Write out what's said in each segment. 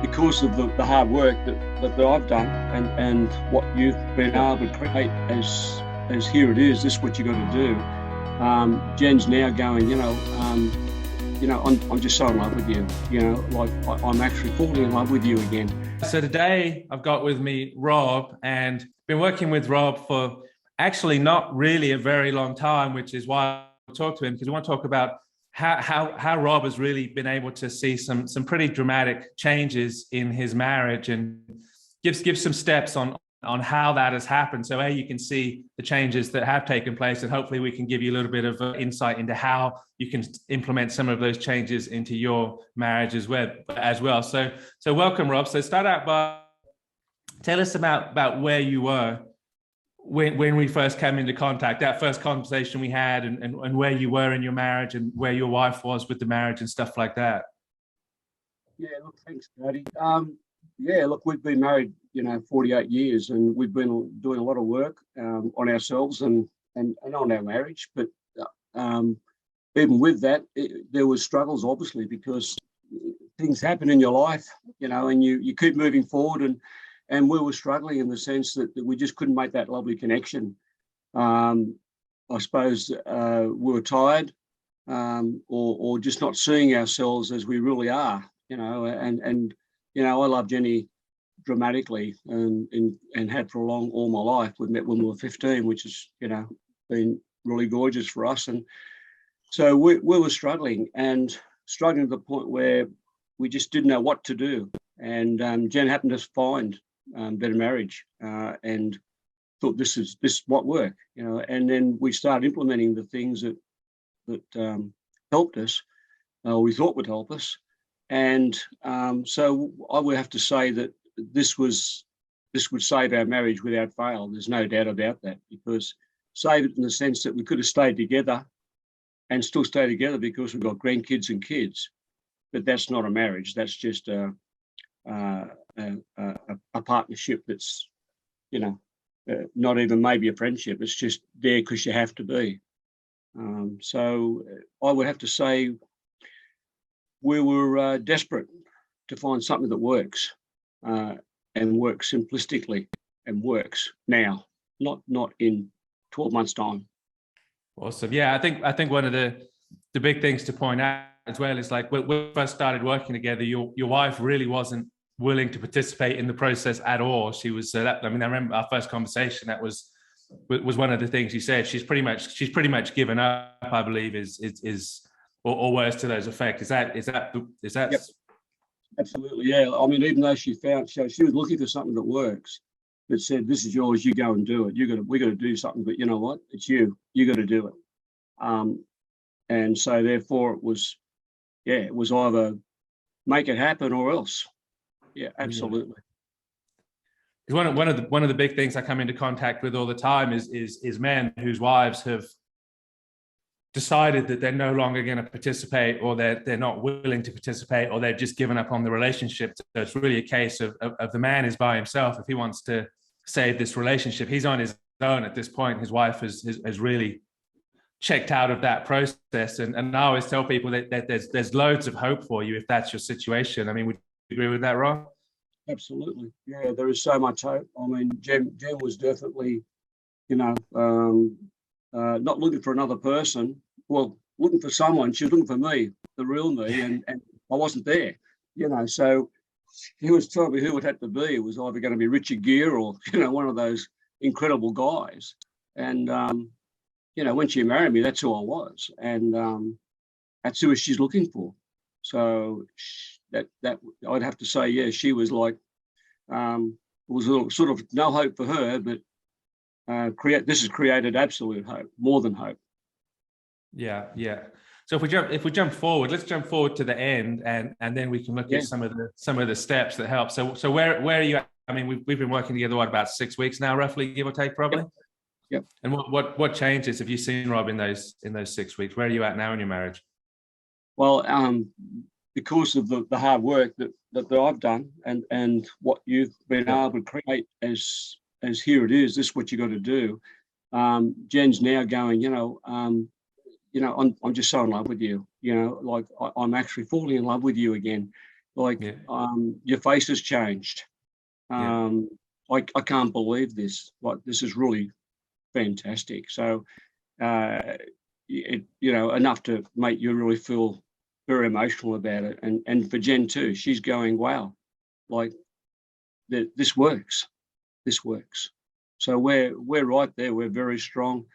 because of the hard work that I've done and what you've been able to create as here it is, this is what you got to do. Jen's now going, I'm just so in love with you, like I'm actually falling in love with you again. So today I've got with me Rob, and been working with Rob for actually not really a very long time, which is why I talk to him, because we want to talk about how Rob has really been able to see some pretty dramatic changes in his marriage, and give some steps on how that has happened. So you can see the changes that have taken place, and hopefully we can give you a little bit of insight into how you can implement some of those changes into your marriage as well. So welcome, Rob. So start out by tell us about where you were when we first came into contact, that first conversation we had, and where you were in your marriage and where your wife was with the marriage and stuff like that. Yeah, look, thanks, Cody. Yeah, look, we've been married, 48 years, and we've been doing a lot of work on ourselves and on our marriage. But even with that, there was struggles, obviously, because things happen in your life, and you keep moving forward, and we were struggling in the sense that we just couldn't make that lovely connection. I suppose we were tired, or just not seeing ourselves as we really are, I love Jenny dramatically and had for all my life. We met when we were 15, which has, been really gorgeous for us. And so we were struggling to the point where we just didn't know what to do. And Jen happened to find Better Marriage and thought this is what work, and then we started implementing the things that helped us, we thought would help us. And so I would have to say that this would save our marriage without fail. There's no doubt about that, because save it in the sense that we could have stayed together and still stay together because we've got grandkids and kids. But that's not a marriage. That's just a partnership that's, not even maybe a friendship. It's just there because you have to be. So I would have to say we were desperate to find something that works and works simplistically and works now, not in 12 months' time. Awesome. Yeah, I think one of the big things to point out as well is, like, when we first started working together, your wife really wasn't willing to participate in the process at all. She was I remember our first conversation, that was one of the things you said. She's pretty much given up, I believe, is or words to those effect. Is that Yep. Absolutely, yeah. I mean, even though she was looking for something that works, that said, this is yours, you go and do it. We got to do something, but you know what? It's you got to do it. And so therefore it was either make it happen or else. Yeah, absolutely. One of the big things I come into contact with all the time is men whose wives have decided that they're no longer going to participate, or they're not willing to participate, or they've just given up on the relationship. So it's really a case of the man is by himself. If he wants to save this relationship, he's on his own at this point. His wife has really checked out of that process. And I always tell people that there's loads of hope for you if that's your situation. I mean, would you agree with that, Rob? Absolutely. Yeah, there is so much hope. I mean, Jen was definitely, not looking for another person. Well, looking for someone. She was looking for me, the real me, and I wasn't there. So he was telling me who it had to be. It was either going to be Richard Gere or, one of those incredible guys. And, when she married me, that's who I was. And that's who she's looking for. So that I'd have to say, yeah, she was like, it was a little, sort of no hope for her, but this has created absolute hope, more than hope. Yeah. So if we jump forward, let's jump forward to the end, and then we can look at some of the steps that help. So where are you at? I mean, we've been working together about 6 weeks now, roughly, give or take, probably. Yep. And what changes have you seen, Rob, in those 6 weeks? Where are you at now in your marriage? Well, because of the hard work that I've done and what you've been able to create as here it is, this is what you got to do. Jen's now going, I'm just so in love with you, like I'm actually falling in love with you again. Like, Yeah. your face has changed. Yeah. I can't believe this. Like, this is really fantastic. So, enough to make you really feel very emotional about it. And for Jen too, she's going, wow, like this works. This works. So we're right there. We're very strong.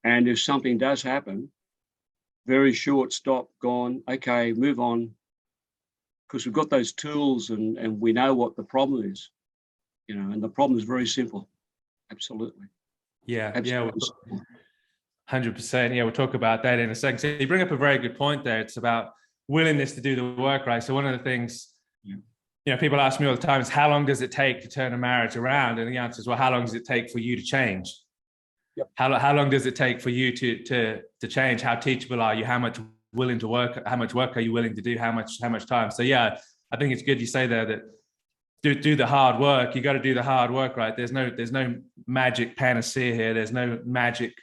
And if something does happen, very short, stop, gone, okay, move on, because we've got those tools and we know what the problem is, and the problem is very simple. Absolutely. Yeah. Absolutely simple. 100%. Yeah, we'll talk about that in a second. So you bring up a very good point there. It's about willingness to do the work, right? So one of the things, people ask me all the time is, how long does it take to turn a marriage around? And the answer is, well, how long does it take for you to change? Yep. How long does it take for you to change? How teachable are you? How much willing to work? How much work are you willing to do? How much time? So yeah, I think it's good you say there that do the hard work. You got to do the hard work, right? There's no magic panacea here. There's no magic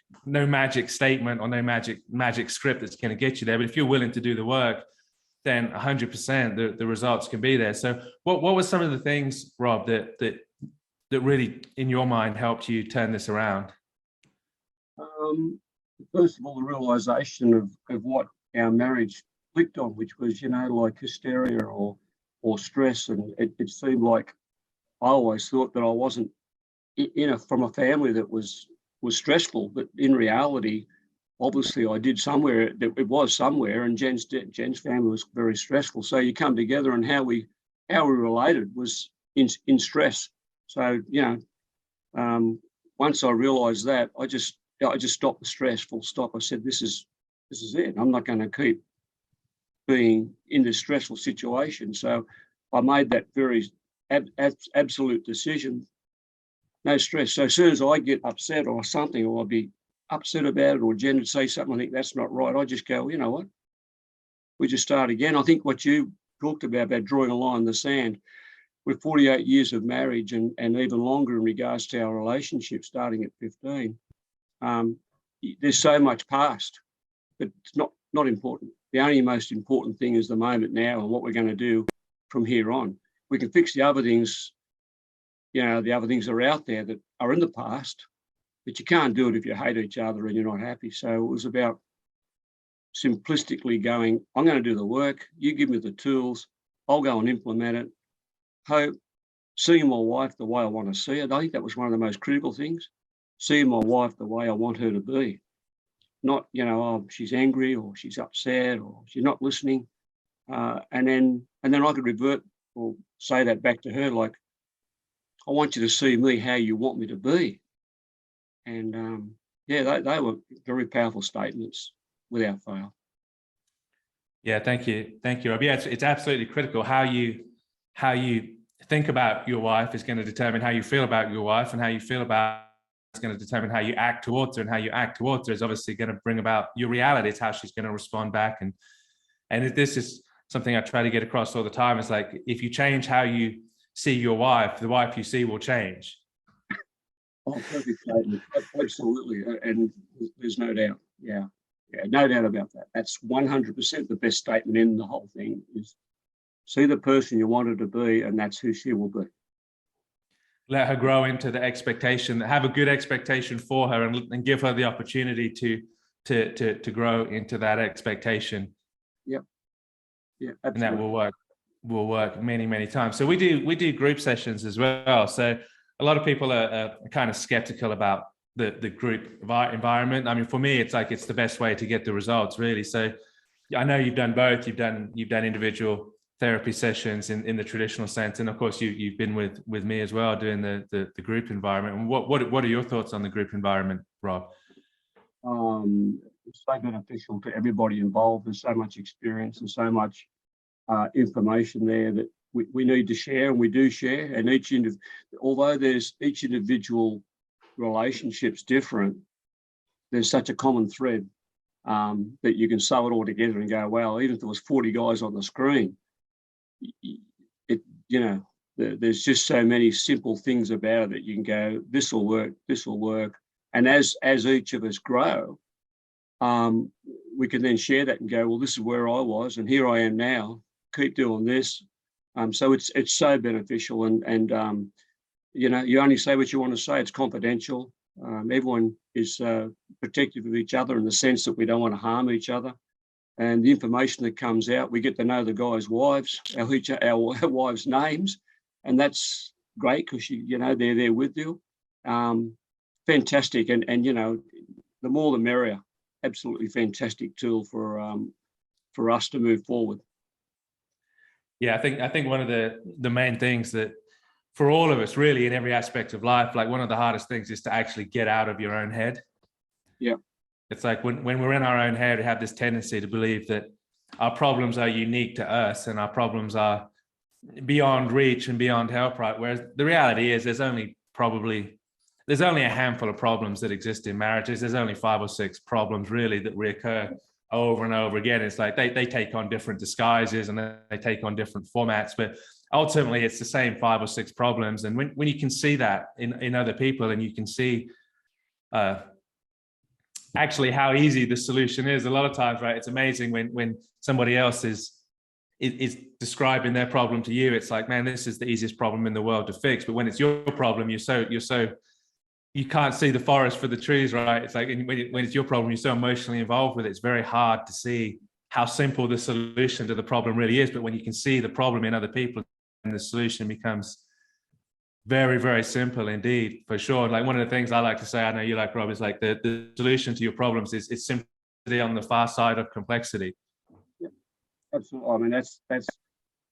statement or no magic script that's going to get you there. But if you're willing to do the work, then 100% the results can be there. So what were some of the things, Rob, that really in your mind helped you turn this around? First of all, the realization of what our marriage clicked on, which was, like hysteria or stress. And it seemed like I always thought that I wasn't from a family that was stressful, but in reality, obviously I did somewhere, that it was somewhere, and Jen's family was very stressful. So you come together, and how we related was in stress. So, once I realized that, I just stopped the stress, full stop. I said, this is it. I'm not going to keep being in this stressful situation. So I made that very absolute decision. No stress. So as soon as I get upset or something, or I'll be upset about it, or Jen would say something, I think that's not right, I just go, you know what? We just start again. I think what you talked about drawing a line in the sand, with 48 years of marriage and even longer in regards to our relationship, starting at 15, there's so much past, but it's not important. The only most important thing is the moment now and what we're going to do from here on. We can fix the other things, the other things that are out there that are in the past, but you can't do it if you hate each other and you're not happy. So it was about simplistically going, I'm going to do the work, you give me the tools, I'll go and implement it. Hope, seeing my wife the way I want to see it. I think that was one of the most critical things. Seeing my wife the way I want her to be. Not, oh, she's angry or she's upset or she's not listening. And then I could revert or say that back to her, like, I want you to see me how you want me to be. And they were very powerful statements without fail. Yeah, thank you, Rob. Yeah, it's absolutely critical. How you think about your wife is going to determine how you feel about your wife, and how you feel about it's going to determine how you act towards her, and how you act towards her is obviously going to bring about your reality. It's how she's going to respond back. And this is something I try to get across all the time. It's like, if you change how you see your wife, the wife you see will change. Oh, perfect statement. Absolutely. And there's no doubt. Yeah, no doubt about that. That's 100% the best statement in the whole thing, is see the person you want her to be, and that's who she will be. Let her grow into the expectation, have a good expectation for her, and give her the opportunity to grow into that expectation. Yep. Yeah, absolutely. And that will work many times. So we do group sessions as well. So a lot of people are kind of skeptical about the group environment. I mean, for me, it's like, it's the best way to get the results, really. So I know you've done both. You've done individual therapy sessions in the traditional sense, and of course you've been with me as well doing the group environment. And what are your thoughts on the group environment, Rob? It's so beneficial to everybody involved. There's so much experience and so much information there that we need to share, and we do share. And although there's each individual relationship's different, there's such a common thread that you can sew it all together and go, wow, even if there was 40 guys on the screen, there's just so many simple things about it that you can go, this will work. And as each of us grow, we can then share that and go, well, this is where I was and here I am now. Keep doing this. So it's so beneficial, and you know, you only say what you want to say. It's confidential. Everyone is protective of each other in the sense that we don't want to harm each other. And the information that comes out, we get to know the guys' wives, our wives' names, and that's great because you know they're there with you. Fantastic, and you know, the more the merrier. Absolutely fantastic tool for us to move forward. Yeah, I think one of the main things that for all of us really in every aspect of life, like one of the hardest things is to actually get out of your own head. Yeah. It's like when we're in our own head, we have this tendency to believe that our problems are unique to us and our problems are beyond reach and beyond help, right? Whereas the reality is there's only a handful of problems that exist in marriages. There's only 5 or 6 problems really that reoccur over and over again. It's like they take on different disguises and they take on different formats, but ultimately it's the same 5 or 6 problems. And when you can see that in other people and you can see actually how easy the solution is, a lot of times, right? It's amazing when somebody else is describing their problem to you. It's like, man, this is the easiest problem in the world to fix. But when it's your problem, you can't see the forest for the trees, right? It's like when it's your problem, you're so emotionally involved with it. It's very hard to see how simple the solution to the problem really is. But when you can see the problem in other people, and the solution becomes very, very simple indeed, for sure. Like one of the things I like to say, I know you like, Rob, is like the solution to your problems is simply on the far side of complexity. Yeah, absolutely. I mean, that's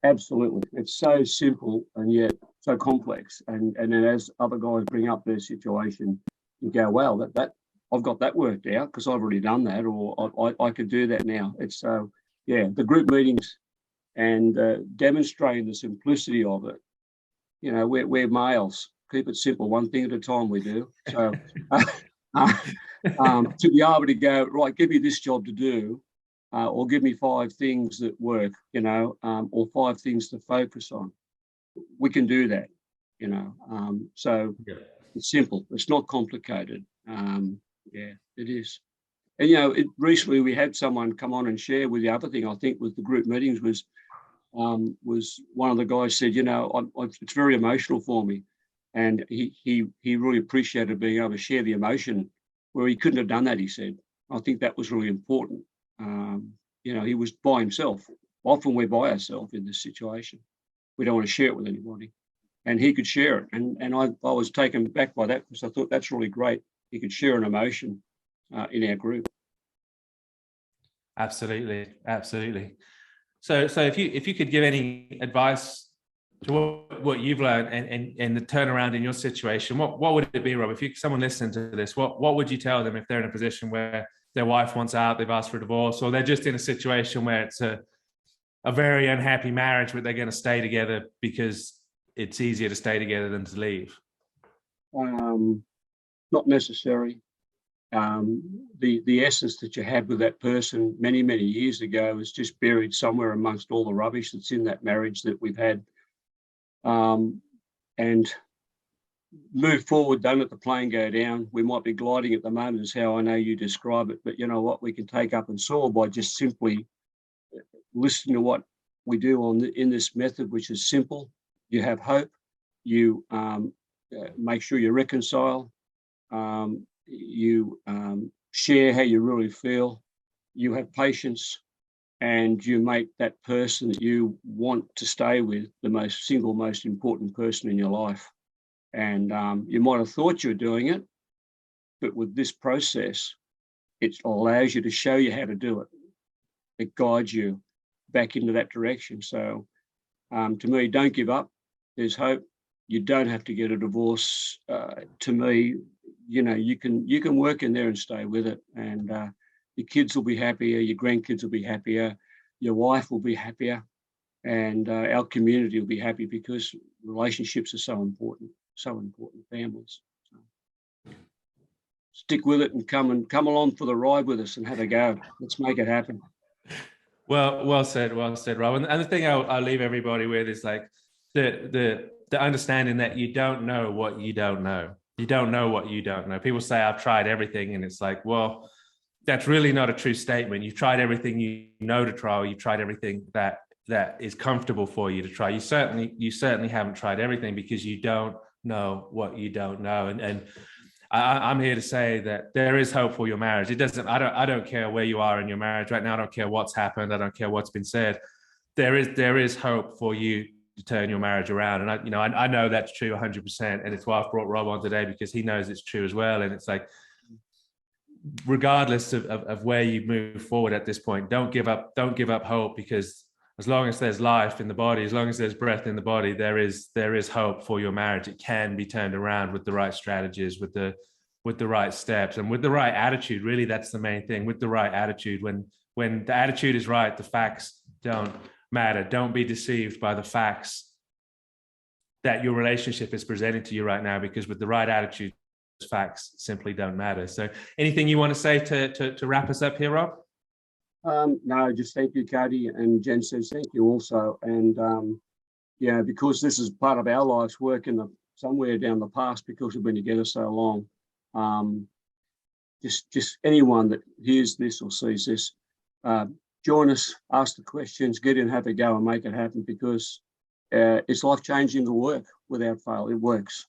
absolutely. It's so simple and yet so complex. And then as other guys bring up their situation, you go, wow, that I've got that worked out because I've already done that, or I could do that now. It's so yeah, the group meetings and demonstrating the simplicity of it. You know, we're males. Keep it simple, one thing at a time. We do so. To be able to go right, give me this job to do, or give me 5 things that work, you know, or 5 things to focus on. We can do that, you know. So yeah. It's simple. It's not complicated. Yeah, it is. And you know, recently we had someone come on and share with the other thing. I think with the group meetings was one of the guys said, you know, it's very emotional for me, and he really appreciated being able to share the emotion where he couldn't have done that. He said, I think that was really important. You know, he was by himself. Often we're by ourselves in this situation. We don't want to share it with anybody, and he could share it. And I was taken back by that because I thought that's really great. He could share an emotion in our group. Absolutely, absolutely. So if you could give any advice to what you've learned and the turnaround in your situation, what would it be, Rob? If someone listening to this, what would you tell them if they're in a position where their wife wants out, they've asked for a divorce, or they're just in a situation where it's a very unhappy marriage, but they're going to stay together because it's easier to stay together than to leave? Not necessary. The essence that you had with that person many years ago is just buried somewhere amongst all the rubbish that's in that marriage that we've had, and move forward. Don't let the plane go down. We might be gliding at the moment is how I know you describe it, but you know what, we can take up and soar by just simply listening to what we do in this method, which is simple. You have hope, you make sure you reconcile, you share how you really feel, you have patience, and you make that person that you want to stay with the most important person in your life. And you might have thought you were doing it, but with this process, it allows you to show you how to do it. It guides you back into that direction. So to me, don't give up. There's hope. You don't have to get a divorce. To me, you know, you can work in there and stay with it, and your kids will be happier, your grandkids will be happier, your wife will be happier, and our community will be happy because relationships are so important, families. So stick with it and come along for the ride with us and have a go. Let's make it happen. Well said, Rob. And the thing I'll leave everybody with is like the understanding that you don't know what you don't know. You don't know what you don't know. People say, I've tried everything. And it's like, well, that's really not a true statement. You've tried everything you know to try, or you've tried everything that that is comfortable for you to try. You certainly haven't tried everything because you don't know what you don't know. And I'm here to say that there is hope for your marriage. It doesn't, I don't care where you are in your marriage right now. I don't care what's happened. I don't care what's been said. There is hope for you to turn your marriage around. And I know that's true 100%. And it's why I've brought Rob on today, because he knows it's true as well. And it's like, regardless of where you move forward at this point, don't give up hope, because as long as there's life in the body, as long as there's breath in the body, there is hope for your marriage. It can be turned around with the right strategies, with the right steps, and with the right attitude. Really, that's the main thing. With the right attitude, when the attitude is right, the facts don't matter. Don't be deceived by the facts that your relationship is presenting to you right now, because with the right attitude, facts simply don't matter. So anything you want to say to wrap us up here, Rob? No, just thank you, Cody, and Jen says thank you also. And yeah, because this is part of our life's work somewhere down the past, because we've been together so long. Just anyone that hears this or sees this, join us, ask the questions, get in, have a go, and make it happen, because it's life-changing to work without fail. It works.